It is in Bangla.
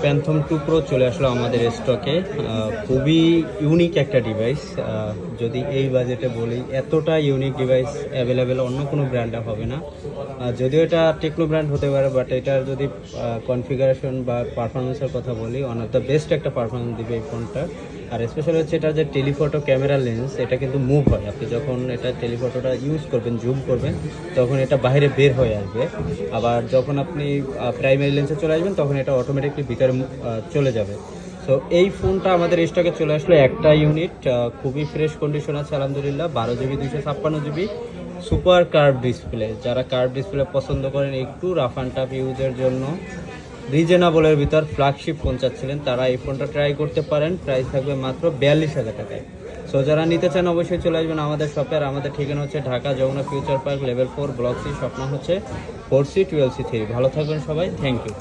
প্যান্থম 2 প্রো চলে আসলো আমাদের স্টকে। খুবই ইউনিক একটা ডিভাইস। যদি এই বাজেটে বলি, এতটা ইউনিক ডিভাইস অ্যাভেলেবেল অন্য কোনো ব্র্যান্ডে হবে না। যদিও এটা টেকনো ব্র্যান্ড হতে পারে, বাট এটার যদি কনফিগারেশন বা পারফরমেন্সের কথা বলি, ওয়ান অফ দ্য বেস্ট একটা পারফরমেন্স দিবে এই ফোনটা। আর স্পেশালি হচ্ছে এটা যে টেলিফটো ক্যামেরা লেন্স, এটা কিন্তু মুভ হয়। আপনি যখন এটা টেলিফটোটা ইউজ করবেন, জুম করবেন, তখন এটা বাইরে বের হয়ে আসবে। আবার যখন আপনি প্রাইমারি লেন্সে চলে আসবেন, তখন এটা অটোমেটিকলি ভিতরে চলে যাবে। সো এই ফোনটা আমাদের স্টকে চলে আসলো একটা ইউনিট, খুবই ফ্রেশ কন্ডিশন আছে আলহামদুলিল্লাহ। 12GB 256GB super curve display. যারা কার্ভ ডিসপ্লে পছন্দ করেন, একটু রাফ অ্যান্ড টাফ ইউজের জন্য রিজনেবলের ভিতর ফ্ল্যাগশিপ ফোন চাচ্ছিলেন, তারা এই ফোনটা ট্রাই করতে পারেন। প্রাইস থাকবে মাত্র 42,000 টাকায়। সো যারা নিতে চান অবশ্যই চলে আসবেন আমাদের শপে। আর আমাদের ঠিকানা হচ্ছে Dhaka Jamuna future park level 4 block C, স্বপ্ন হচ্ছে 4C12C3। ভালো থাকবেন সবাই, থ্যাংক ইউ।